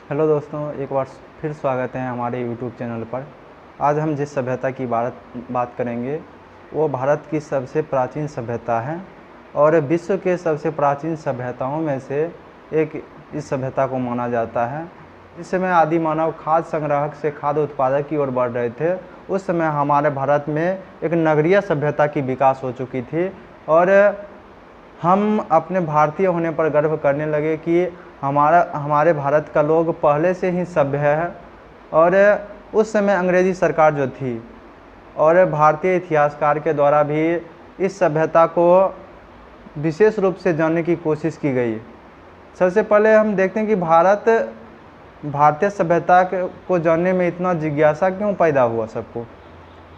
Hello दोस्तों, एक बार फिर स्वागत है हमारे यूट्यूब चैनल पर। आज हम जिस सभ्यता की बात करेंगे वो भारत की सबसे प्राचीन सभ्यता है और विश्व के सबसे प्राचीन सभ्यताओं में से एक इस सभ्यता को माना जाता है। जिस समय आदि मानव खाद्य संग्राहक से खाद्य उत्पादक की ओर बढ़ रहे थे, उस समय हमारे भारत में एक नगरीय सभ्यता की विकास हो चुकी थी और हम अपने भारतीय होने पर गर्व करने लगे कि हमारे भारत का लोग पहले से ही सभ्य है। और उस समय अंग्रेज़ी सरकार जो थी और भारतीय इतिहासकार के द्वारा भी इस सभ्यता को विशेष रूप से जानने की कोशिश की गई। सबसे पहले हम देखते हैं कि भारतीय सभ्यता को जानने में इतना जिज्ञासा क्यों पैदा हुआ सबको।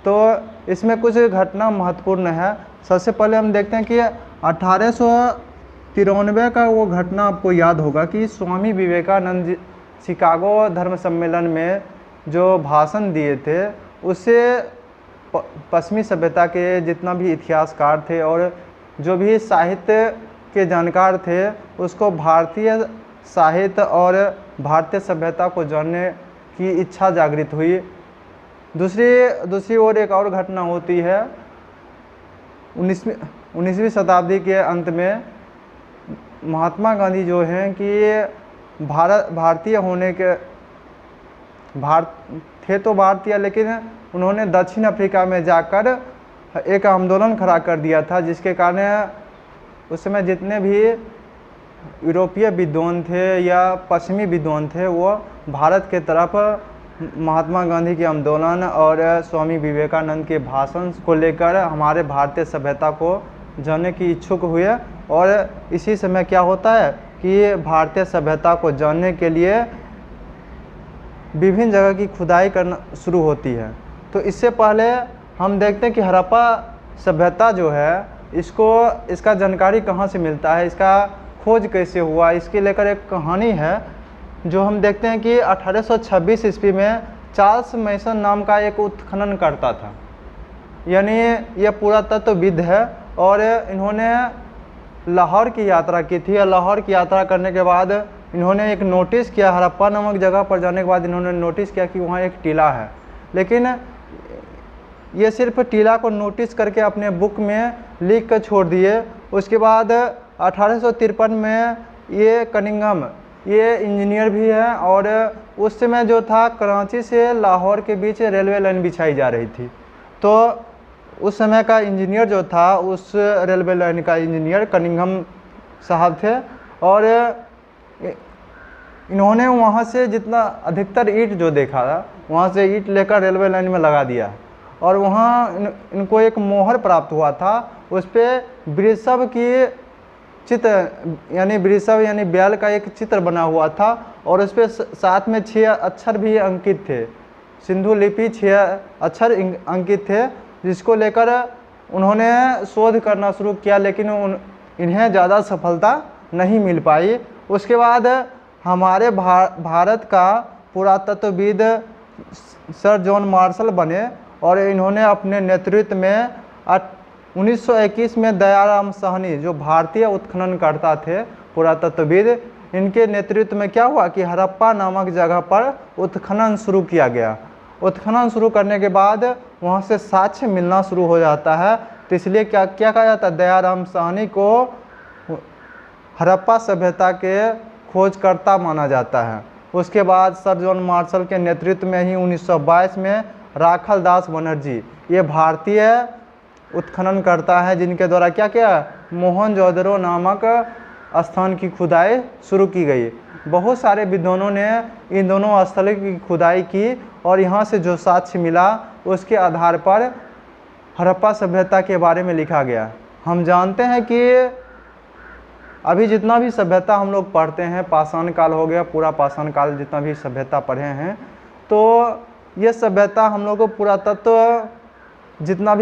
तो इसमें कुछ घटना महत्वपूर्ण है। सबसे पहले हम देखते हैं कि 1893 का वो घटना आपको याद होगा कि स्वामी विवेकानंद शिकागो धर्म सम्मेलन में जो भाषण दिए थे, उससे पश्चिमी सभ्यता के जितना भी इतिहासकार थे और जो भी साहित्य के जानकार थे, उसको भारतीय साहित्य और भारतीय सभ्यता को जानने की इच्छा जागृत हुई। दूसरी ओर एक और घटना होती है 19वीं शताब्दी के अंत में। महात्मा गांधी जो हैं कि भारतीय होने के थे तो भारतीय, लेकिन उन्होंने दक्षिण अफ्रीका में जाकर एक आंदोलन खड़ा कर दिया था, जिसके कारण उस समय जितने भी यूरोपीय विद्वान थे या पश्चिमी विद्वान थे, वो भारत के तरफ महात्मा गांधी के आंदोलन और स्वामी विवेकानंद के भाषण को लेकर हमारे भारतीय सभ्यता को जानने की इच्छुक हुए। और इसी समय क्या होता है कि भारतीय सभ्यता को जानने के लिए विभिन्न जगह की खुदाई करना शुरू होती है। तो इससे पहले हम देखते हैं कि हड़प्पा सभ्यता जो है, इसका जानकारी कहाँ से मिलता है, इसका खोज कैसे हुआ, इसके लेकर एक कहानी है जो हम देखते हैं कि 1826 ईस्वी में चार्ल्स मैसन नाम का एक उत्खनन करता था। यानी ये पुरातत्वविद है और इन्होंने लाहौर की यात्रा की थी। लाहौर की यात्रा करने के बाद इन्होंने एक नोटिस किया, हड़प्पा नामक जगह पर जाने के बाद इन्होंने नोटिस किया कि वहाँ एक टीला है। लेकिन ये सिर्फ टीला को नोटिस करके अपने बुक में लिख कर छोड़ दिए। उसके बाद 1853 में ये कनिंघम, ये इंजीनियर भी है और उस समय जो था कराची से लाहौर के बीच रेलवे लाइन बिछाई जा रही थी। तो उस समय का इंजीनियर जो था, उस रेलवे लाइन का इंजीनियर कनिंघम साहब थे और इन्होंने वहाँ से जितना अधिकतर ईंट जो देखा था, वहाँ से ईंट लेकर रेलवे लाइन में लगा दिया और वहाँ इनको एक मोहर प्राप्त हुआ था। उस पर वृषभ की चित्र यानी बैल का एक चित्र बना हुआ था और उस पर साथ में 6 अक्षर भी अंकित थे। सिंधु लिपि 6 अक्षर अंकित थे, जिसको लेकर उन्होंने शोध करना शुरू किया, लेकिन इन्हें ज़्यादा सफलता नहीं मिल पाई। उसके बाद हमारे भारत का पुरातत्वविद सर जॉन मार्शल बने और इन्होंने अपने नेतृत्व में 1921 में दयाराम साहनी, जो भारतीय उत्खननकर्ता थे, पुरातत्वविद, इनके नेतृत्व में क्या हुआ कि हड़प्पा नामक जगह पर उत्खनन शुरू किया गया। उत्खनन शुरू करने के बाद वहाँ से साक्ष्य मिलना शुरू हो जाता है। तो इसलिए क्या कहा जाता है, दयाराम साहनी को हड़प्पा सभ्यता के खोजकर्ता माना जाता है। उसके बाद सर जॉन मार्शल के नेतृत्व में ही 1922 में राखल दास बनर्जी, ये भारतीय उत्खनन करता है, जिनके द्वारा क्या किया, मोहनजोदड़ो नामक स्थान की खुदाई शुरू की गई। बहुत सारे विद्वानों ने इन दोनों स्थलों की खुदाई की और यहाँ से जो साक्ष्य मिला उसके आधार पर हड़प्पा सभ्यता के बारे में लिखा गया। हम जानते हैं कि अभी जितना भी सभ्यता हम लोग पढ़ते हैं, पाषाण काल हो गया, पूरा पाषाण काल जितना भी सभ्यता पढ़े हैं, तो ये सभ्यता हम लोग को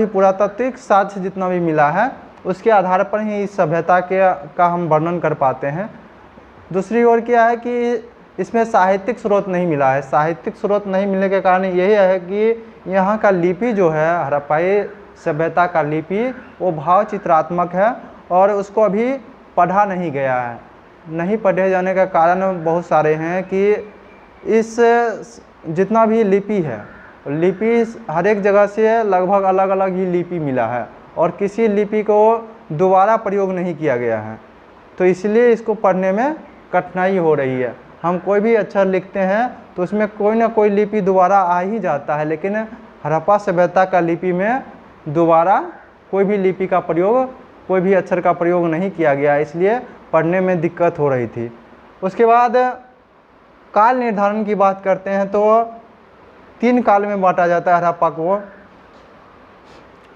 पुरातात्विक साक्ष्य जितना भी मिला है, उसके आधार पर ही इस सभ्यता का हम वर्णन कर पाते हैं। दूसरी ओर क्या है कि इसमें साहित्यिक स्रोत नहीं मिला है। साहित्यिक स्रोत नहीं मिलने के कारण यही है कि यहाँ का लिपि जो है, हड़प्पाई सभ्यता का लिपि, वो भाव चित्रात्मक है और उसको अभी पढ़ा नहीं गया है। नहीं पढ़े जाने का कारण बहुत सारे हैं कि इस जितना भी लिपि है, लिपि हर एक जगह से लगभग अलग अलग ही लिपि मिला है और किसी लिपि को दोबारा प्रयोग नहीं किया गया है, तो इसलिए इसको पढ़ने में कठिनाई हो रही है। हम कोई भी अक्षर लिखते हैं तो उसमें कोई ना कोई लिपि दोबारा आ ही जाता है, लेकिन हड़प्पा सभ्यता का लिपि में दोबारा कोई भी लिपि का प्रयोग, कोई भी अक्षर का प्रयोग नहीं किया गया, इसलिए पढ़ने में दिक्कत हो रही थी। उसके बाद काल निर्धारण की बात करते हैं तो 3 काल में बांटा जाता है हड़प्पा को।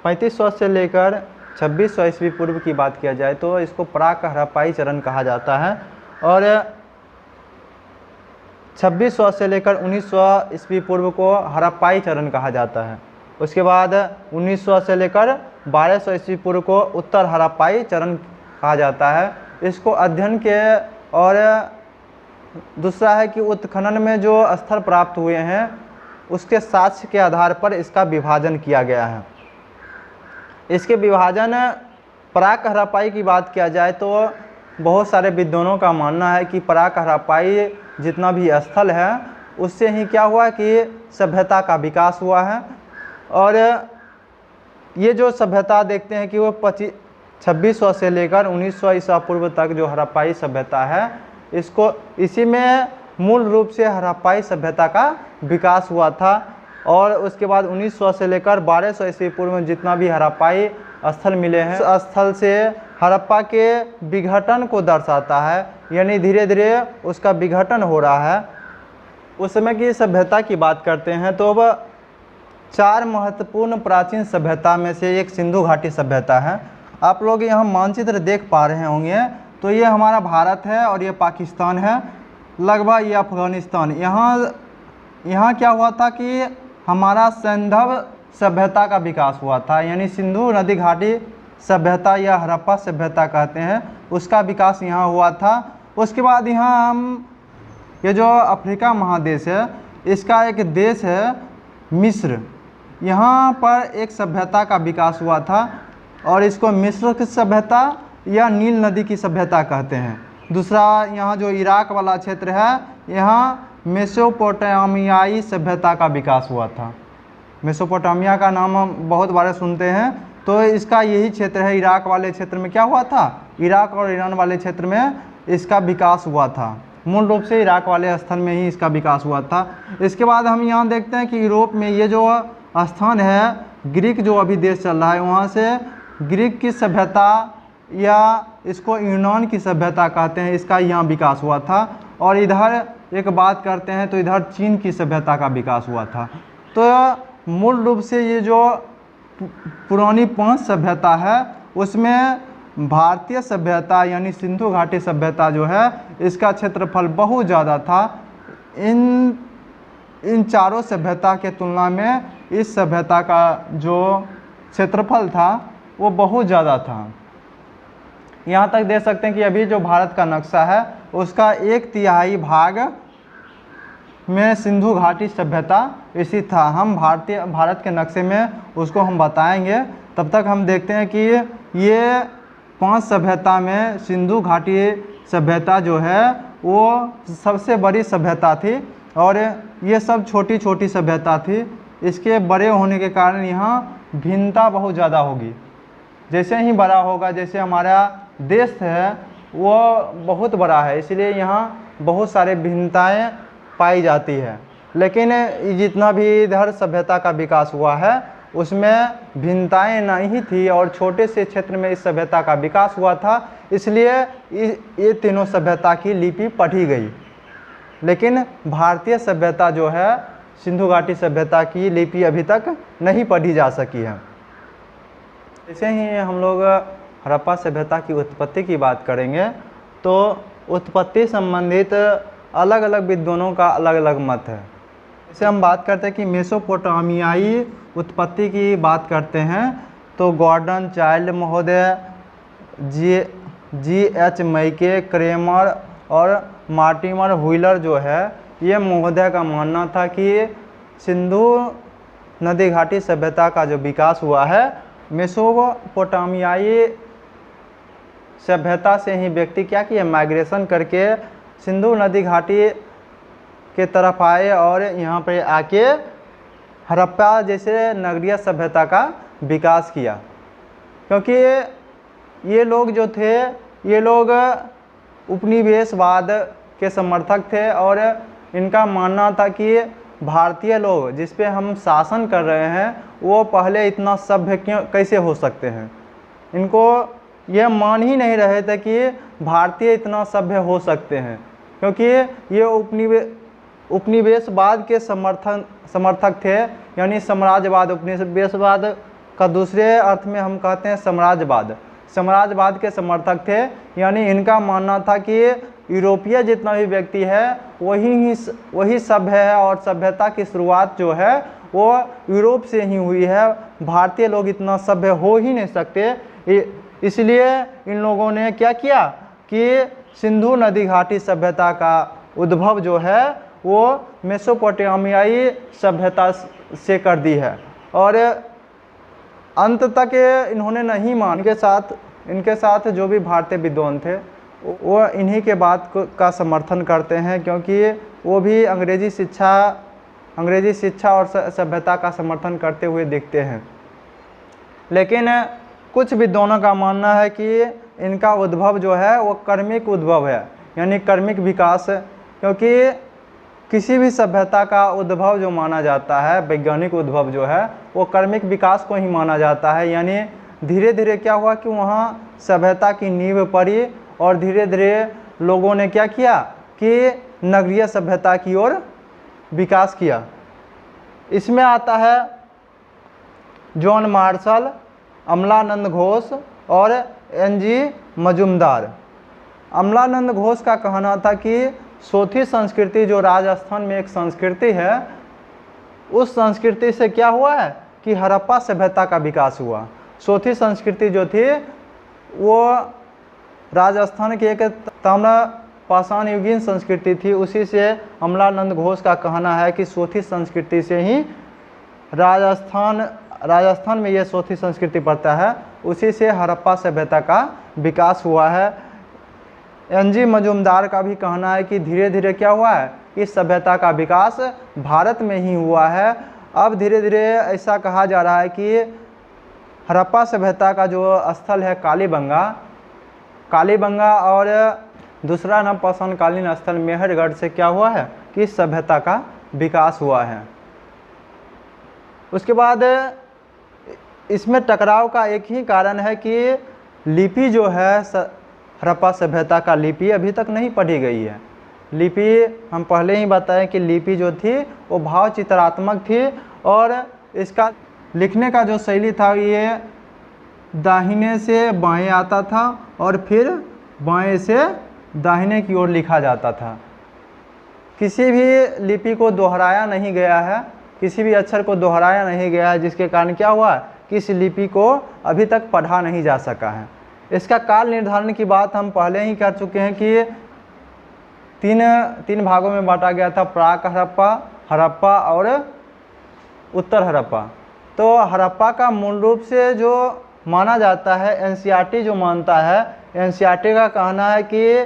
3500 से लेकर 2600 ईस्वी पूर्व की बात किया जाए तो इसको प्राक हड़प्पाई चरण कहा जाता है, और 2600 से लेकर 1900 ईस्वी पूर्व को हड़प्पाई चरण कहा जाता है। उसके बाद 1900 से लेकर 1200 ईस्वी पूर्व को उत्तर हड़प्पाई चरण कहा जाता है। इसको अध्ययन के, और दूसरा है कि उत्खनन में जो स्थल प्राप्त हुए हैं उसके साक्ष्य के आधार पर इसका विभाजन किया गया है। इसके विभाजन, प्राक हड़प्पाई की बात किया जाए तो बहुत सारे विद्वानों का मानना है कि प्राक हड़प्पाई जितना भी स्थल है उससे ही क्या हुआ कि सभ्यता का विकास हुआ है। और ये जो सभ्यता देखते हैं कि वो 2600 से लेकर 1900 ईसा पूर्व तक जो हड़प्पाई सभ्यता है, इसको इसी में मूल रूप से हड़प्पाई सभ्यता का विकास हुआ था। और उसके बाद 1900 से लेकर 1200 ईस्वी पूर्व में जितना भी हड़प्पाई स्थल मिले हैं, उस स्थल से हड़प्पा के विघटन को दर्शाता है, यानी धीरे धीरे उसका विघटन हो रहा है। उस समय की सभ्यता की बात करते हैं तो अब 4 महत्वपूर्ण प्राचीन सभ्यता में से एक सिंधु घाटी सभ्यता है। आप लोग यहाँ मानचित्र देख पा रहे होंगे, तो ये हमारा भारत है और ये पाकिस्तान है, लगभग ये अफगानिस्तान। यहाँ क्या हुआ था कि हमारा सैंधव सभ्यता का विकास हुआ था, यानी सिंधु नदी घाटी सभ्यता या हड़प्पा सभ्यता कहते हैं, उसका विकास यहाँ हुआ था। उसके बाद यहाँ हम, ये जो अफ्रीका महादेश है, इसका एक देश है मिस्र, यहाँ पर एक सभ्यता का विकास हुआ था और इसको मिस्र की सभ्यता या नील नदी की सभ्यता कहते हैं। दूसरा यहाँ जो इराक वाला क्षेत्र है, यहाँ मेसोपोटामियाई सभ्यता का विकास हुआ था। मेसोपोटामिया का नाम हम बहुत बार सुनते हैं, तो इसका यही क्षेत्र है। इराक वाले क्षेत्र में क्या हुआ था, इराक और ईरान वाले क्षेत्र में इसका विकास हुआ था। मूल रूप से इराक वाले स्थान में ही इसका विकास हुआ था। इसके बाद हम यहाँ देखते हैं कि यूरोप में ये जो स्थान है, ग्रीक जो अभी देश चल रहा है, वहाँ से ग्रीक की सभ्यता या इसको यूनान की सभ्यता कहते हैं, इसका यहाँ विकास हुआ था। और इधर एक बात करते हैं तो इधर चीन की सभ्यता का विकास हुआ था। तो मूल रूप से ये जो पुरानी 5 सभ्यता है उसमें भारतीय सभ्यता यानी सिंधु घाटी सभ्यता जो है, इसका क्षेत्रफल बहुत ज़्यादा था। इन चारों सभ्यता के तुलना में इस सभ्यता का जो क्षेत्रफल था वो बहुत ज़्यादा था। यहाँ तक देख सकते हैं कि अभी जो भारत का नक्शा है उसका 1/3 भाग में सिंधु घाटी सभ्यता इसी था। हम भारत के नक्शे में उसको हम बताएंगे। तब तक हम देखते हैं कि ये 5 सभ्यता में सिंधु घाटी सभ्यता जो है वो सबसे बड़ी सभ्यता थी और ये सब छोटी छोटी सभ्यता थी। इसके बड़े होने के कारण यहाँ भिन्नता बहुत ज़्यादा होगी। जैसे ही बड़ा होगा, जैसे हमारा देश है वो बहुत बड़ा है, इसलिए यहाँ बहुत सारे भिन्नताएं पाई जाती है। लेकिन जितना भी इधर सभ्यता का विकास हुआ है उसमें भिन्नताएं नहीं थी और छोटे से क्षेत्र में इस सभ्यता का विकास हुआ था, इसलिए ये तीनों सभ्यता की लिपि पढ़ी गई। लेकिन भारतीय सभ्यता जो है, सिंधु घाटी सभ्यता की लिपि अभी तक नहीं पढ़ी जा सकी है। जैसे ही हम लोग हड़प्पा सभ्यता की उत्पत्ति की बात करेंगे तो उत्पत्ति संबंधित अलग अलग विद्वानों का अलग अलग मत है। जैसे हम बात करते हैं कि मेसोपोटामियाई उत्पत्ति की बात करते हैं तो गॉर्डन चाइल्ड महोदय, G.H. मैके, क्रेमर और मार्टिमर व्हीलर जो है, ये महोदय का मानना था कि सिंधु नदी घाटी सभ्यता का जो विकास हुआ है मेसोपोटामियाई सभ्यता से ही व्यक्ति क्या किए, माइग्रेशन करके सिंधु नदी घाटी के तरफ आए और यहाँ पे आके हड़प्पा जैसे नगरीय सभ्यता का विकास किया। क्योंकि ये लोग जो थे, ये लोग उपनिवेशवाद के समर्थक थे और इनका मानना था कि भारतीय लोग जिस पे हम शासन कर रहे हैं वो पहले इतना सभ्य क्यों कैसे हो सकते हैं। इनको ये मान ही नहीं रहे थे कि भारतीय इतना सभ्य हो सकते हैं, क्योंकि ये उपनिवेशवाद के समर्थक थे, यानी साम्राज्यवाद। उपनिवेशवाद का दूसरे अर्थ में हम कहते हैं साम्राज्यवाद के समर्थक थे। यानी इनका मानना था कि यूरोपीय जितना भी व्यक्ति है वही सभ्य है और सभ्यता की शुरुआत जो है वो यूरोप से ही हुई है। भारतीय लोग इतना सभ्य हो ही नहीं सकते। इसलिए इन लोगों ने क्या किया कि सिंधु नदी घाटी सभ्यता का उद्भव जो है वो मेसोपोटामियाई सभ्यता से कर दी है। और अंत तक इन्होंने नहीं मान इनके साथ जो भी भारतीय विद्वान थे वो इन्हीं के बात का समर्थन करते हैं, क्योंकि वो भी अंग्रेजी शिक्षा और सभ्यता का समर्थन करते हुए दिखते हैं। लेकिन कुछ विद्वानों का मानना है कि इनका उद्भव जो है वो कर्मिक उद्भव है, यानी कर्मिक विकास। क्योंकि किसी भी सभ्यता का उद्भव जो माना जाता है, वैज्ञानिक उद्भव जो है वो कर्मिक विकास को ही माना जाता है। यानी धीरे धीरे क्या हुआ कि वहाँ सभ्यता की नींव पड़ी और धीरे धीरे लोगों ने क्या किया कि नगरीय सभ्यता की ओर विकास किया। इसमें आता है जॉन मार्शल, अमलानंद घोष और एन.जी. मजुमदार। अमलानंद घोष का कहना था कि सोथी संस्कृति जो राजस्थान में एक संस्कृति है, उस संस्कृति से क्या हुआ है कि हड़प्पा सभ्यता का विकास हुआ। सोथी संस्कृति जो थी वो राजस्थान की एक ताम्र पाषाण युगीन संस्कृति थी। उसी से अमलानंद घोष का कहना है कि सोथी संस्कृति से ही राजस्थान में ये सोथी संस्कृति पड़ता है, उसी से हड़प्पा सभ्यता का विकास हुआ है। एन.जी. मजुमदार का भी कहना है कि धीरे धीरे क्या हुआ है, इस सभ्यता का विकास भारत में ही हुआ है। अब धीरे धीरे ऐसा कहा जा रहा है कि हड़प्पा सभ्यता का जो स्थल है कालीबंगा और दूसरा नवपाषाणकालीन स्थल मेहरगढ़ से क्या हुआ है कि इस सभ्यता का विकास हुआ है। उसके बाद इसमें टकराव का एक ही कारण है कि लिपि जो है हड़प्पा सभ्यता का लिपि अभी तक नहीं पढ़ी गई है। लिपि हम पहले ही बताएं कि लिपि जो थी वो भाव चित्रात्मक थी और इसका लिखने का जो शैली था ये दाहिने से बाएं आता था और फिर बाएं से दाहिने की ओर लिखा जाता था। किसी भी लिपि को दोहराया नहीं गया है, किसी भी अक्षर को दोहराया नहीं गया है, जिसके कारण क्या हुआ कि इस लिपि को अभी तक पढ़ा नहीं जा सका है। इसका काल निर्धारण की बात हम पहले ही कर चुके हैं कि तीन भागों में बांटा गया था, प्राक हड़प्पा और उत्तर हड़प्पा। तो हड़प्पा का मूल रूप से जो माना जाता है, एनसीईआरटी जो मानता है, एनसीईआरटी का कहना है कि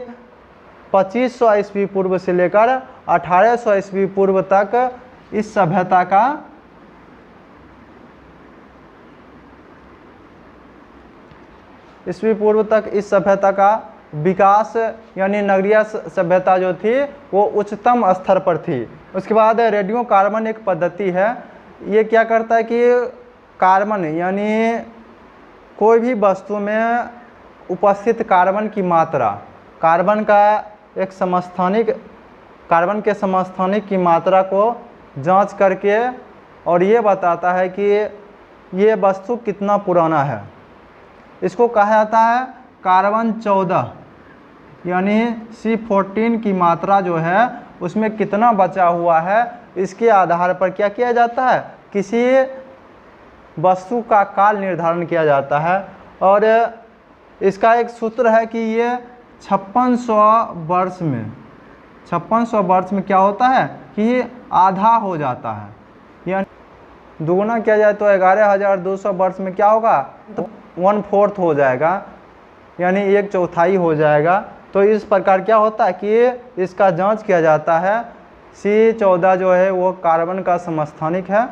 2500 ईस्वी पूर्व से लेकर 1800 ईस्वी पूर्व तक इस सभ्यता का इस सभ्यता का विकास यानी नगरीय सभ्यता जो थी वो उच्चतम स्तर पर थी। उसके बाद रेडियो कार्बन एक पद्धति है। ये क्या करता है कि कार्बन यानी कोई भी वस्तु में उपस्थित कार्बन की मात्रा, कार्बन के समस्थानिक की मात्रा को जांच करके और ये बताता है कि ये वस्तु कितना पुराना है। इसको कहा जाता है कार्बन 14 यानी C14 की मात्रा जो है उसमें कितना बचा हुआ है, इसके आधार पर क्या किया जाता है, किसी वस्तु का काल निर्धारण किया जाता है। और इसका एक सूत्र है कि ये 5600 वर्ष में क्या होता है कि आधा हो जाता है, यानी दुगुना किया जाए तो 11200 वर्ष में क्या होगा, तो 1/4 हो जाएगा, यानी 1/4 हो जाएगा। तो इस प्रकार क्या होता है कि इसका जांच किया जाता है C14 जो है वो कार्बन का समस्थानिक है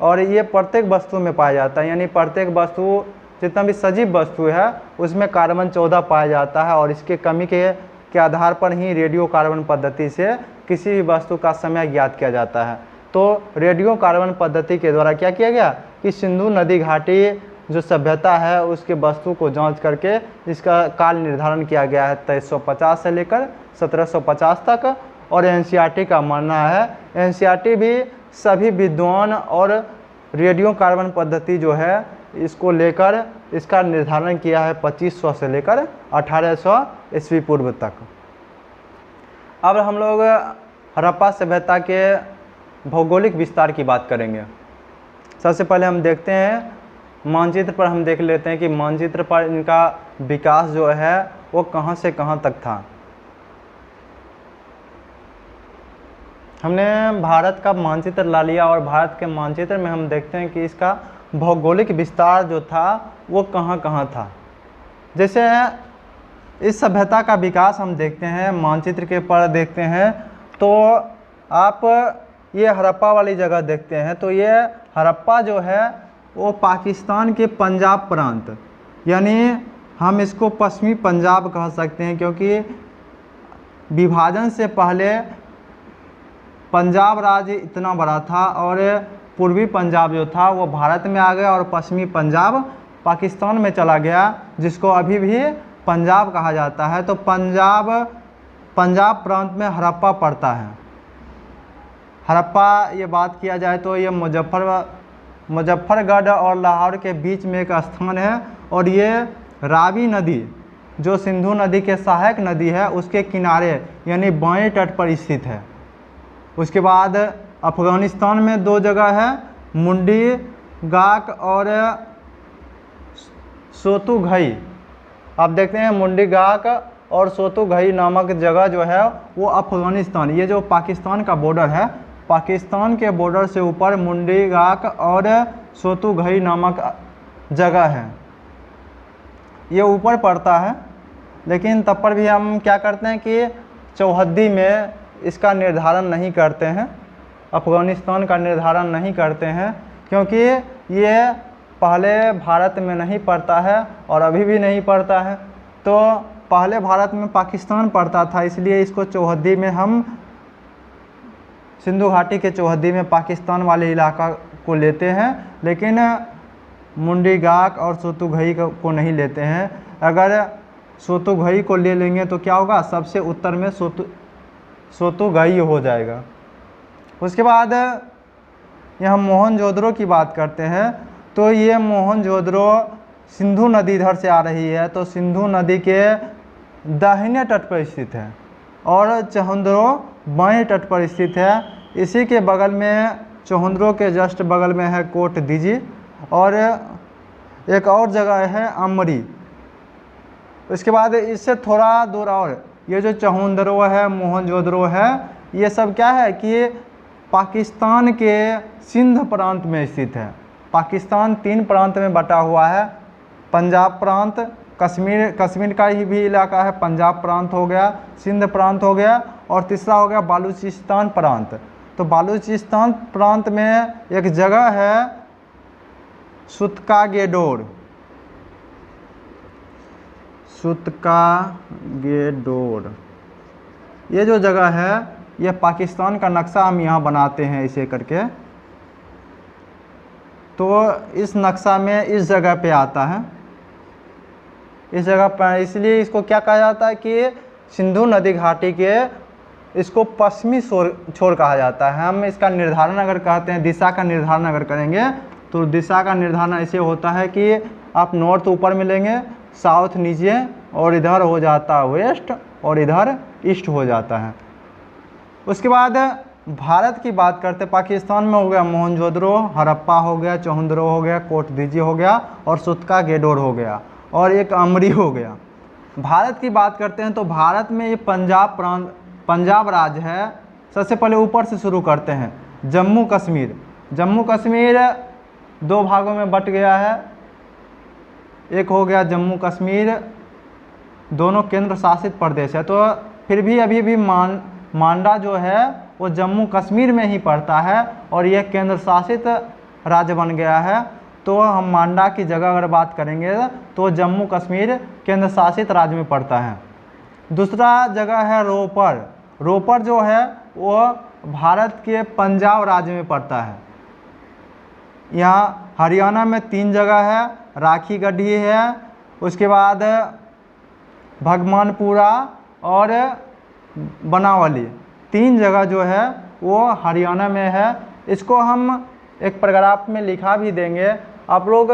और ये प्रत्येक वस्तु में पाया जाता है, यानी प्रत्येक वस्तु जितना भी सजीव वस्तु है उसमें कार्बन 14 पाया जाता है और इसके कमी के आधार पर ही रेडियो कार्बन पद्धति से किसी भी वस्तु का समय ज्ञात किया जाता है। तो रेडियो कार्बन पद्धति के द्वारा क्या किया गया कि सिंधु नदी घाटी जो सभ्यता है उसके वस्तु को जांच करके इसका काल निर्धारण किया गया है 2350 से लेकर 1750 तक। और एनसीईआरटी का मानना है, एनसीईआरटी भी सभी विद्वान और रेडियो कार्बन पद्धति जो है इसको लेकर इसका निर्धारण किया है 2500 से लेकर 1800 ईस्वी पूर्व तक। अब हम लोग हड़प्पा सभ्यता के भौगोलिक विस्तार की बात करेंगे। सबसे पहले हम देखते हैं मानचित्र पर, हम देख लेते हैं कि मानचित्र पर इनका विकास जो है वो कहाँ से कहाँ तक था। हमने भारत का मानचित्र ला लिया और भारत के मानचित्र में हम देखते हैं कि इसका भौगोलिक विस्तार जो था वो कहाँ कहाँ था। जैसे इस सभ्यता का विकास हम देखते हैं मानचित्र के पर देखते हैं तो आप ये हड़प्पा वाली जगह देखते हैं तो ये हड़प्पा जो है वो पाकिस्तान के पंजाब प्रांत, यानी हम इसको पश्चिमी पंजाब कह सकते हैं, क्योंकि विभाजन से पहले पंजाब राज्य इतना बड़ा था और पूर्वी पंजाब जो था वो भारत में आ गया और पश्चिमी पंजाब पाकिस्तान में चला गया, जिसको अभी भी पंजाब कहा जाता है। तो पंजाब प्रांत में हड़प्पा पड़ता है। हड़प्पा ये बात किया जाए तो ये मुजफ्फरगढ़ और लाहौर के बीच में एक स्थान है और ये रावी नदी जो सिंधु नदी के सहायक नदी है उसके किनारे यानी बाएं तट पर स्थित है। उसके बाद अफ़गानिस्तान में दो जगह है, मुंडी गाक और सोतुघई। आप देखते हैं मुंडी गाक और सोतुघई नामक जगह जो है वो अफ़गानिस्तान, ये जो पाकिस्तान का बॉर्डर है, पाकिस्तान के बॉर्डर से ऊपर मुंडी गाक और सोतुघई नामक जगह है, ये ऊपर पड़ता है। लेकिन तब पर भी हम क्या करते हैं कि चौहद्दी में इसका निर्धारण नहीं करते हैं, अफ़गानिस्तान का निर्धारण नहीं करते हैं, क्योंकि ये पहले भारत में नहीं पड़ता है और अभी भी नहीं पड़ता है। तो पहले भारत में पाकिस्तान पड़ता था, इसलिए इसको चौहद्दी में हम सिंधु घाटी के चौहद्दी में पाकिस्तान वाले इलाका को लेते हैं, लेकिन मुंडी गाक और सोतुघई को नहीं लेते हैं। अगर सोतुघई को ले लेंगे तो क्या होगा, सबसे उत्तर में सोतुघई हो जाएगा। उसके बाद यहाँ मोहनजोदड़ो की बात करते हैं तो ये मोहनजोदड़ो सिंधु नदी इधर से आ रही है, तो सिंधु नदी के दाहिने तट पर स्थित है और चहुंदरो बाएं तट पर स्थित है। इसी के बगल में चहुंदरो के जस्ट बगल में है कोट दीजी और एक और जगह है अमरी। उसके बाद इससे थोड़ा दूर और ये जो चहुंदरो है, मोहनजोदड़ो है, ये सब क्या है कि पाकिस्तान के सिंध प्रांत में स्थित है। पाकिस्तान 3 प्रांत में बटा हुआ है, पंजाब प्रांत, कश्मीर का ही भी इलाका है, पंजाब प्रांत हो गया, सिंध प्रांत हो गया और तीसरा हो गया बालूचिस्तान प्रांत। तो बालूचिस्तान प्रांत में एक जगह है सुतकागेडोर, ये जो जगह है ये पाकिस्तान का नक्शा हम यहाँ बनाते हैं इसे करके, तो इस नक्शा में इस जगह पे आता है, इस जगह पर, इसलिए इसको क्या कहा जाता है कि सिंधु नदी घाटी के इसको पश्चिमी छोर कहा जाता है। हम इसका निर्धारण अगर कहते हैं, दिशा का निर्धारण अगर करेंगे तो दिशा का निर्धारण ऐसे होता है कि आप नॉर्थ ऊपर मिलेंगे, साउथ नीचे और इधर हो जाता है वेस्ट और इधर ईस्ट हो जाता है। उसके बाद भारत की बात करते, पाकिस्तान में हो गया मोहनजोदड़ो, हड़प्पा हो गया, चहुंदरो हो गया, कोट दीजी हो गया और सुतकागेडोर हो गया और एक अमरी हो गया। भारत की बात करते हैं तो भारत में ये पंजाब राज्य है। सबसे पहले ऊपर से शुरू करते हैं, जम्मू कश्मीर 2 भागों में बट गया है। एक हो गया जम्मू कश्मीर, दोनों केंद्र शासित प्रदेश है, तो फिर भी अभी भी मांडा जो है वो जम्मू कश्मीर में ही पड़ता है और ये केंद्र शासित राज्य बन गया है। तो हम मांडा की जगह अगर बात करेंगे तो जम्मू कश्मीर केंद्र शासित राज्य में पड़ता है। दूसरा जगह है रोपड़। रोपड़ जो है वो भारत के पंजाब राज्य में पड़ता है। यहाँ हरियाणा में 3 जगह है, राखी गढ़ी है, उसके बाद भगवानपुरा और बनावली, 3 जगह जो है वो हरियाणा में है। इसको हम एक पैराग्राफ में लिखा भी देंगे। आप लोग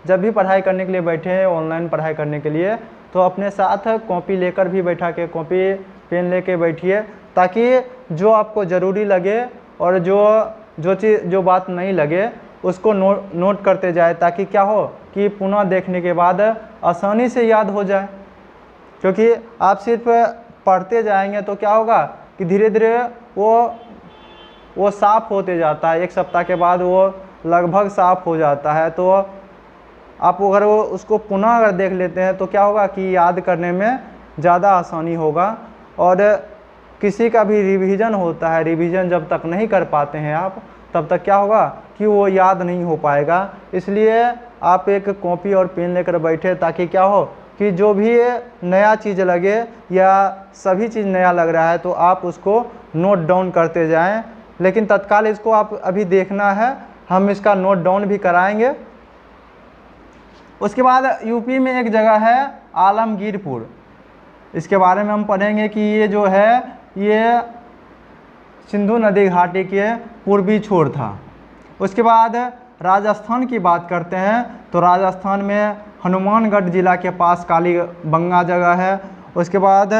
जब भी पढ़ाई करने के लिए बैठे हैं, ऑनलाइन पढ़ाई करने के लिए, तो अपने साथ कॉपी लेकर भी बैठा के, कॉपी पेन लेके बैठिए, ताकि जो आपको ज़रूरी लगे और जो बात नहीं लगे उसको नोट करते जाए, ताकि क्या हो कि पुनः देखने के बाद आसानी से याद हो जाए। क्योंकि आप सिर्फ पढ़ते जाएंगे तो क्या होगा कि धीरे धीरे वो साफ होते जाता है। 1 सप्ताह के बाद वो लगभग साफ हो जाता है। तो आप अगर उसको पुनः अगर देख लेते हैं तो क्या होगा कि याद करने में ज़्यादा आसानी होगा। और किसी का भी रिवीजन होता है, रिवीजन जब तक नहीं कर पाते हैं आप, तब तक क्या होगा कि वो याद नहीं हो पाएगा। इसलिए आप एक कॉपी और पेन लेकर बैठे, ताकि क्या हो कि जो भी नया चीज़ लगे या सभी चीज़ नया लग रहा है तो आप उसको नोट डाउन करते जाएं। लेकिन तत्काल इसको आप अभी देखना है, हम इसका नोट डाउन भी कराएंगे। उसके बाद यूपी में एक जगह है आलमगीरपुर। इसके बारे में हम पढ़ेंगे कि ये जो है ये सिंधु नदी घाटी के पूर्वी छोर था। उसके बाद राजस्थान की बात करते हैं तो राजस्थान में हनुमानगढ़ जिला के पास कालीबंगा जगह है। उसके बाद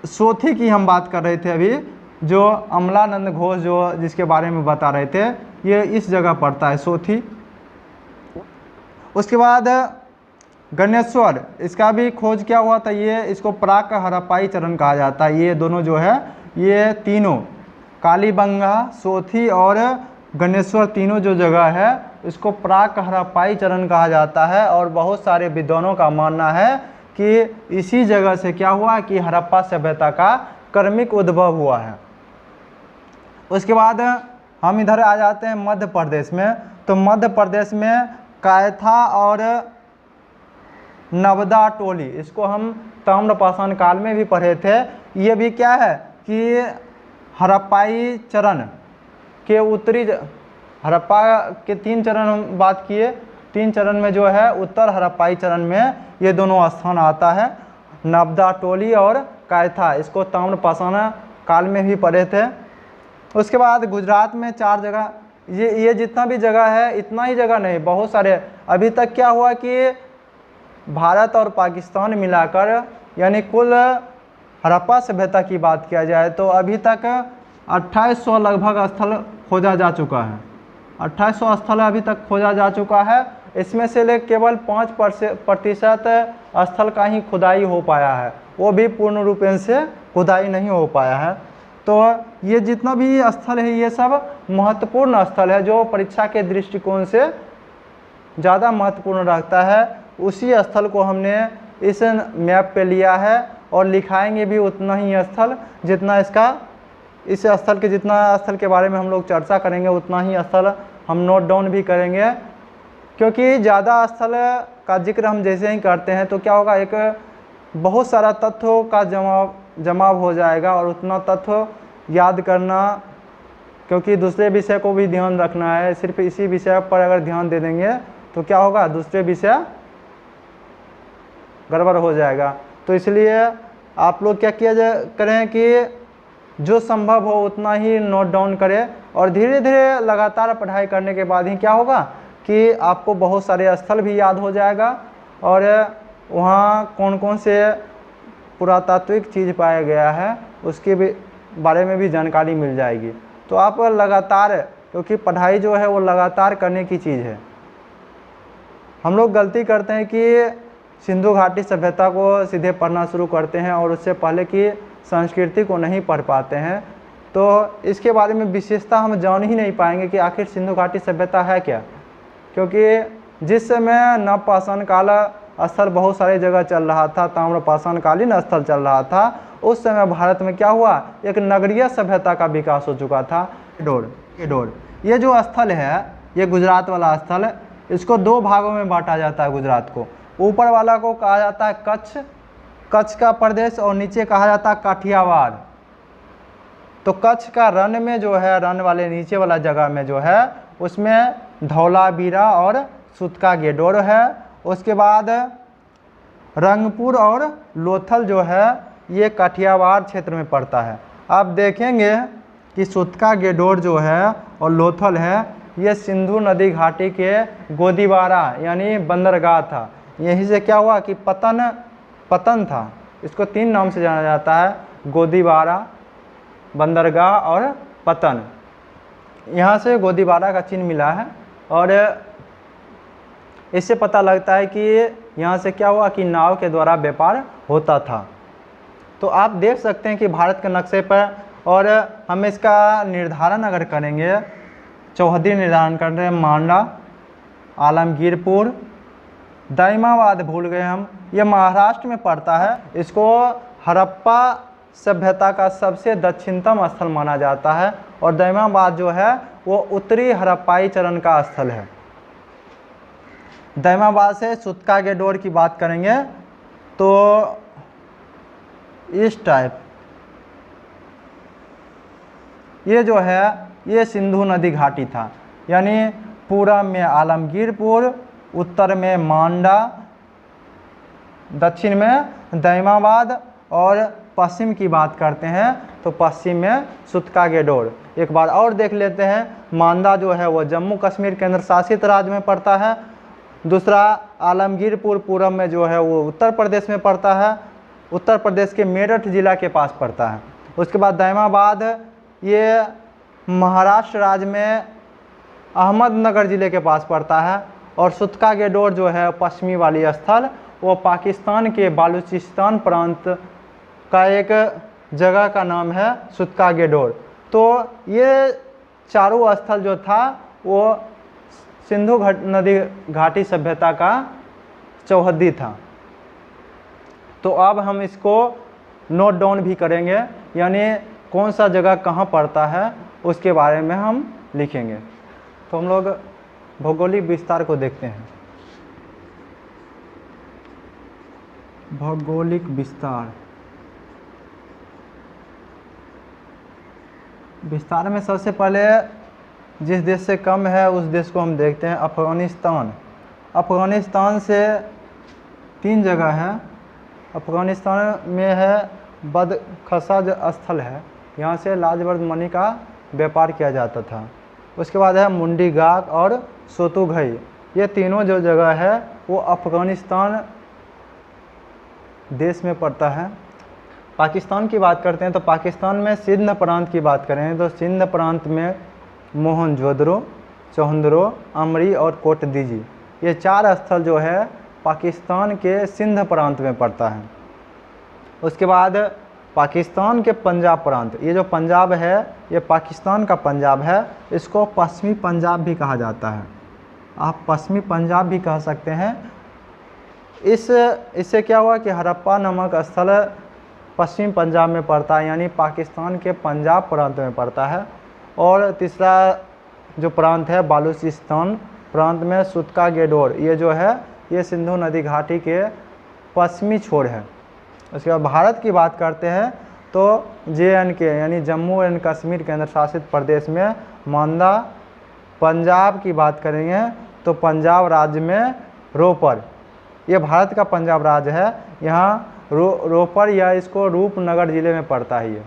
सोथी की हम बात कर रहे थे अभी, जो अमलानंद घोष जिसके बारे में बता रहे थे, ये इस जगह पड़ता है सोथी। उसके बाद गणेश्वर, इसका भी खोज क्या हुआ था, ये इसको प्राक हड़प्पाई चरण कहा जाता है। ये दोनों जो है ये तीनों कालीबंगा, सोथी और गणेश्वर तीनों जो जगह है इसको प्राक हड़प्पाई चरण कहा जाता है। और बहुत सारे विद्वानों का मानना है कि इसी जगह से क्या हुआ कि हड़प्पा सभ्यता का क्रमिक उद्भव हुआ है। उसके बाद हम इधर आ जाते हैं मध्य प्रदेश में। तो मध्य प्रदेश में कायथा और नवदा टोली, इसको हम ताम्रपाषाण काल में भी पढ़े थे। ये भी क्या है कि हड़प्पाई चरण के उत्तरी, हड़प्पा के 3 चरण हम बात किए, 3 चरण में जो है उत्तर हड़प्पाई चरण में ये दोनों स्थान आता है, नवदा टोली और कायथा। इसको ताम्रपाषाण काल में भी पढ़े थे। उसके बाद गुजरात में 4 जगह, ये जितना भी जगह है इतना ही जगह नहीं, बहुत सारे। अभी तक क्या हुआ कि भारत और पाकिस्तान मिलाकर, यानी कुल हड़प्पा सभ्यता की बात किया जाए तो अभी तक 2800 लगभग स्थल खोजा जा चुका है। 2800 स्थल अभी तक खोजा जा चुका है। इसमें से केवल 5% स्थल का ही खुदाई हो पाया है, वो भी पूर्ण रूपेण से खुदाई नहीं हो पाया है। तो ये जितना भी स्थल है ये सब महत्वपूर्ण स्थल है, जो परीक्षा के दृष्टिकोण से ज़्यादा महत्वपूर्ण रखता है। उसी स्थल को हमने इस मैप पे लिया है और लिखाएंगे भी उतना ही स्थल, जितना इस स्थल के जितना स्थल के बारे में हम लोग चर्चा करेंगे उतना ही स्थल हम नोट डाउन भी करेंगे। क्योंकि ज़्यादा स्थल का जिक्र हम जैसे ही करते हैं तो क्या होगा, एक बहुत सारा तथ्यों का जमाव हो जाएगा और उतना तथ्य याद करना, क्योंकि दूसरे विषय को भी ध्यान रखना है। सिर्फ इसी विषय पर अगर ध्यान दे देंगे तो क्या होगा, दूसरे विषय गड़बड़ हो जाएगा। तो इसलिए आप लोग क्या करें कि जो संभव हो उतना ही नोट डाउन करें, और धीरे धीरे लगातार पढ़ाई करने के बाद ही क्या होगा कि आपको बहुत सारे स्थल भी याद हो जाएगा और वहाँ कौन कौन से पुरातात्विक चीज़ पाया गया है उसके भी बारे में भी जानकारी मिल जाएगी। तो आप लगातार, क्योंकि पढ़ाई जो है वो लगातार करने की चीज़ है। हम लोग गलती करते हैं कि सिंधु घाटी सभ्यता को सीधे पढ़ना शुरू करते हैं और उससे पहले की संस्कृति को नहीं पढ़ पाते हैं। तो इसके बारे में विशेषता हम जान ही नहीं पाएंगे कि आखिर सिंधु घाटी सभ्यता है क्या। क्योंकि जिस समय नवपाषाण काल स्थल बहुत सारी जगह चल रहा था, ताम्रपाषाण कालीन स्थल चल रहा था, उस समय भारत में क्या हुआ, एक नगरीय सभ्यता का विकास हो चुका था। गेडोर ये जो स्थल है, ये गुजरात वाला स्थल, इसको दो भागों में बांटा जाता है गुजरात को। ऊपर वाला को कहा जाता है कच्छ का प्रदेश, और नीचे कहा जाता है काठियावाड़। तो कच्छ का रण में जो है, रण वाले नीचे वाला जगह में जो है, उसमें धौलावीरा और सूतका गेडोर है। उसके बाद रंगपुर और लोथल जो है, ये काठियावाड़ क्षेत्र में पड़ता है। आप देखेंगे कि सूतका गेडोर जो है और लोथल है, ये सिंधु नदी घाटी के गोदीबारा यानी बंदरगाह था। यहीं से क्या हुआ कि पतन था। इसको 3 नाम से जाना जाता है, गोदीबारा, बंदरगाह और पतन। यहाँ से गोदीबारा का चिन्ह मिला है, और इससे पता लगता है कि यहाँ से क्या हुआ कि नाव के द्वारा व्यापार होता था। तो आप देख सकते हैं कि भारत के नक्शे पर, और हम इसका निर्धारण अगर करेंगे, चौहद्दी निर्धारण कर रहे हैं, मांडा, आलमगीरपुर, दाइमाबाद भूल गए हम, ये महाराष्ट्र में पड़ता है। इसको हड़प्पा सभ्यता का सबसे दक्षिणतम स्थल माना जाता है, और दाइमाबाद जो है वो उत्तरी हड़प्पाई चरण का स्थल है। दाइमाबाद से सूतका गेडोर की बात करेंगे तो इस टाइप, ये जो है ये सिंधु नदी घाटी था, यानी पूरब में आलमगीरपुर, उत्तर में मांडा, दक्षिण में दाइमाबाद, और पश्चिम की बात करते हैं तो पश्चिम में सूतका गेडोर। एक बार और देख लेते हैं, मांडा जो है वो जम्मू कश्मीर केंद्र शासित राज्य में पड़ता है। दूसरा आलमगीरपुर पूरब में जो है वो उत्तर प्रदेश में पड़ता है, उत्तर प्रदेश के मेरठ जिला के पास पड़ता है। उसके बाद दाइमाबाद ये महाराष्ट्र राज्य में अहमदनगर ज़िले के पास पड़ता है, और सूतका गेडोर जो है पश्चिमी वाली स्थल, वो पाकिस्तान के बालूचिस्तान प्रांत का एक जगह का नाम है सूतका गेडोर। तो ये चारों स्थल जो था वो सिंधु नदी घाटी सभ्यता का चौहद्दी था। तो अब हम इसको नोट डाउन भी करेंगे, यानी कौन सा जगह कहाँ पड़ता है उसके बारे में हम लिखेंगे। तो हम लोग भौगोलिक विस्तार को देखते हैं। भौगोलिक विस्तार, विस्तार में सबसे पहले जिस देश से कम है उस देश को हम देखते हैं, अफ़गानिस्तान। अफ़गानिस्तान से 3 जगह है। अफ़गानिस्तान में है बदखसा स्थल है, यहाँ से लाजवर्द मणि का व्यापार किया जाता था। उसके बाद है मुंडी गाक और सोतुघई, ये तीनों जो जगह है वो अफ़गानिस्तान देश में पड़ता है। पाकिस्तान की बात करते हैं तो पाकिस्तान में सिंध प्रांत की बात करें तो सिंध प्रांत में मोहनजोदड़ो, चौहंदरो, अमरी और कोटदीजी, ये 4 स्थल जो है पाकिस्तान के सिंध प्रांत में पड़ता है। उसके बाद पाकिस्तान के पंजाब प्रांत, ये जो पंजाब है ये पाकिस्तान का पंजाब है, इसको पश्चिमी पंजाब भी कहा जाता है। आप पश्चिमी पंजाब भी कह सकते हैं। इससे क्या हुआ कि हड़प्पा नामक स्थल पश्चिम पंजाब में पड़ता है, यानी पाकिस्तान के पंजाब प्रांत में पड़ता है। और तीसरा जो प्रांत है बालूचिस्तान प्रांत में सूतका गेडोर, ये जो है ये सिंधु नदी घाटी के पश्चिमी छोर है। उसके बाद भारत की बात करते हैं तो JNK यानी जम्मू एंड कश्मीर केंद्र शासित प्रदेश में मांदा। पंजाब की बात करेंगे तो पंजाब राज्य में रोपर, ये भारत का पंजाब राज्य है, यहाँ रोपर या इसको रूपनगर ज़िले में पड़ता है ये।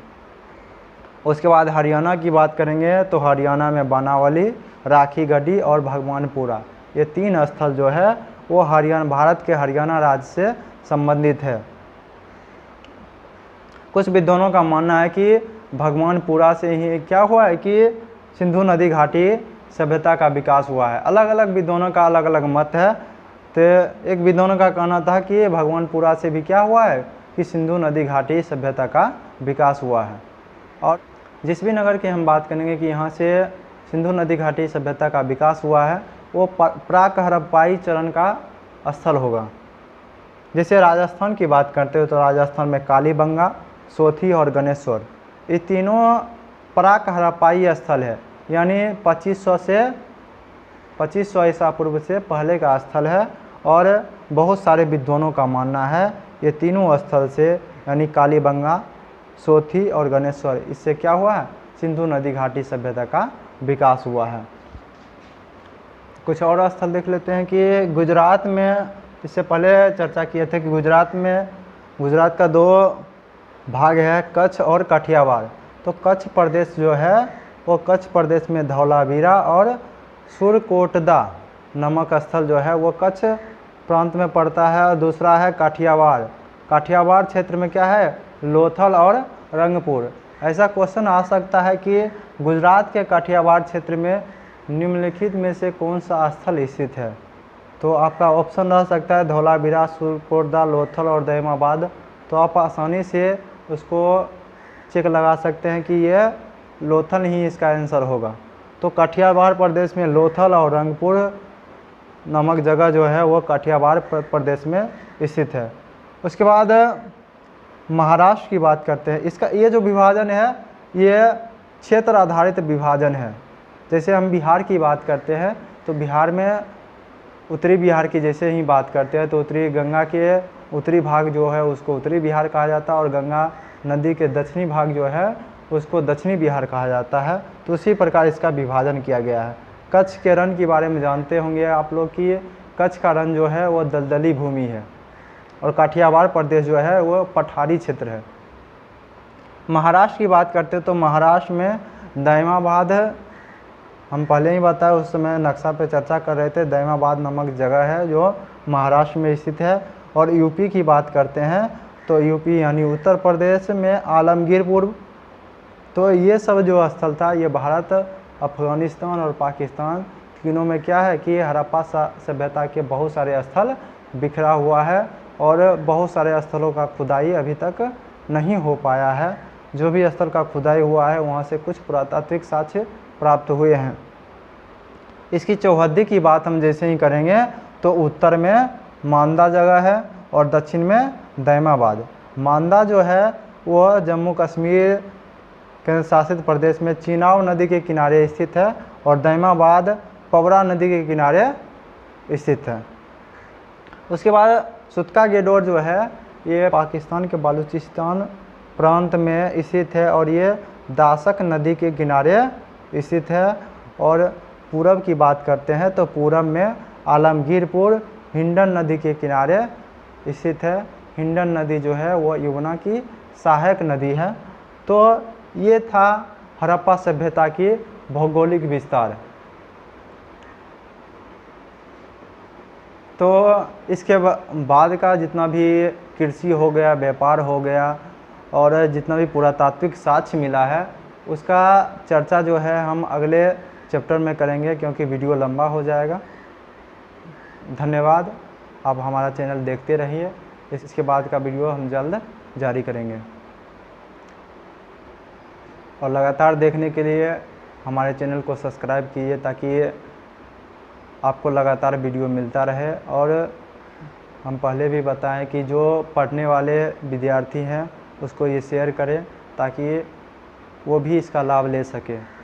उसके बाद हरियाणा की बात करेंगे तो हरियाणा में बनावली, राखीगढ़ी और भगवानपुरा, ये 3 स्थल जो है वो भारत के हरियाणा राज्य से संबंधित है। कुछ विद्वानों का मानना है कि भगवानपुरा से ही क्या हुआ है कि सिंधु नदी घाटी सभ्यता का विकास हुआ है। अलग अलग विद्वानों का अलग अलग मत है। तो एक विद्वानों का कहना था कि भगवानपुरा से भी क्या हुआ है कि सिंधु नदी घाटी सभ्यता का विकास हुआ है। और जिस भी नगर की हम बात करेंगे कि यहाँ से सिंधु नदी घाटी सभ्यता का विकास हुआ है वो प्राक हड़प्पाई चरण का स्थल होगा। जैसे राजस्थान की बात करते हो तो राजस्थान में कालीबंगा, सोथी और गणेश्वर। ये तीनों प्राक हड़प्पाई स्थल है, यानी 2500 ईसा पूर्व से पहले का स्थल है। और बहुत सारे विद्वानों का मानना है ये तीनों स्थल से, यानी कालीबंगा, सोथी और गणेश्वर, इससे क्या हुआ है, सिंधु नदी घाटी सभ्यता का विकास हुआ है। कुछ और स्थल देख लेते हैं कि गुजरात में, इससे पहले चर्चा किए थे कि गुजरात का 2 भाग है, कच्छ और काठियावाड़। तो कच्छ प्रदेश जो है वो कच्छ प्रदेश में धौलावीरा और सुरकोटदा नामक स्थल जो है वो कच्छ प्रांत में पड़ता है। और दूसरा है काठियावाड़। काठियावाड़ क्षेत्र में क्या है, लोथल और रंगपुर। ऐसा क्वेश्चन आ सकता है कि गुजरात के काठियावाड़ क्षेत्र में निम्नलिखित में से कौन सा स्थल स्थित है। तो आपका ऑप्शन रह सकता है धौलावीरा, सुरकोटदा, लोथल और दहमाबाद। तो आप आसानी से उसको चेक लगा सकते हैं कि ये लोथल ही इसका आंसर होगा। तो काठियावाड़ प्रदेश में लोथल और रंगपुर नामक जगह जो है वो काठियावाड़ प्रदेश में स्थित है। उसके बाद महाराष्ट्र की बात करते हैं। इसका ये जो विभाजन है ये क्षेत्र आधारित विभाजन है। जैसे हम बिहार की बात करते हैं तो बिहार में उत्तरी बिहार की जैसे ही बात करते हैं तो उत्तरी गंगा के उत्तरी भाग जो है उसको उत्तरी बिहार कहा जाता है और गंगा नदी के दक्षिणी भाग जो है उसको दक्षिणी बिहार कहा जाता है। तो उसी प्रकार इसका विभाजन किया गया है। कच्छ के रण के बारे में जानते होंगे आप लोग कि कच्छ का रण जो है वो दलदली भूमि है और काठियावाड़ प्रदेश जो है वो पठारी क्षेत्र है। महाराष्ट्र की बात करते तो महाराष्ट्र में दहमाबाद, हम पहले ही बताए उस समय नक्शा पे चर्चा कर रहे थे, दहमाबाद नामक जगह है जो महाराष्ट्र में स्थित है। और यूपी की बात करते हैं तो यूपी यानी उत्तर प्रदेश में आलमगीरपुर। तो ये सब जो स्थल था ये भारत, अफगानिस्तान और पाकिस्तान तीनों में क्या है कि हड़प्पा सभ्यता के बहुत सारे स्थल बिखरा हुआ है और बहुत सारे स्थलों का खुदाई अभी तक नहीं हो पाया है। जो भी स्थल का खुदाई हुआ है वहाँ से कुछ पुरातात्विक साक्ष्य प्राप्त हुए हैं। इसकी चौहद्दी की बात हम जैसे ही करेंगे तो उत्तर में मांदा जगह है और दक्षिण में दहमाबाद। मांदा जो है वह जम्मू कश्मीर केंद्र शासित प्रदेश में चीनाब नदी के किनारे स्थित है और दहमाबाद पवरा नदी के किनारे स्थित है। उसके बाद सुतका गेडोर जो है ये पाकिस्तान के बलूचिस्तान प्रांत में स्थित है और ये दासक नदी के किनारे स्थित है। और पूरब की बात करते हैं तो पूरब में आलमगीरपुर हिंडन नदी के किनारे स्थित है। हिंडन नदी जो है वो यमुना की सहायक नदी है। तो ये था हड़प्पा सभ्यता की भौगोलिक विस्तार। तो इसके बाद का जितना भी कृषि हो गया, व्यापार हो गया और जितना भी पुरातात्विक साक्ष्य मिला है उसका चर्चा जो है हम अगले चैप्टर में करेंगे क्योंकि वीडियो लंबा हो जाएगा। धन्यवाद, आप हमारा चैनल देखते रहिए। इसके बाद का वीडियो हम जल्द जारी करेंगे और लगातार देखने के लिए हमारे चैनल को सब्सक्राइब कीजिए ताकि आपको लगातार वीडियो मिलता रहे। और हम पहले भी बताएं कि जो पढ़ने वाले विद्यार्थी हैं उसको ये शेयर करें ताकि वो भी इसका लाभ ले सके।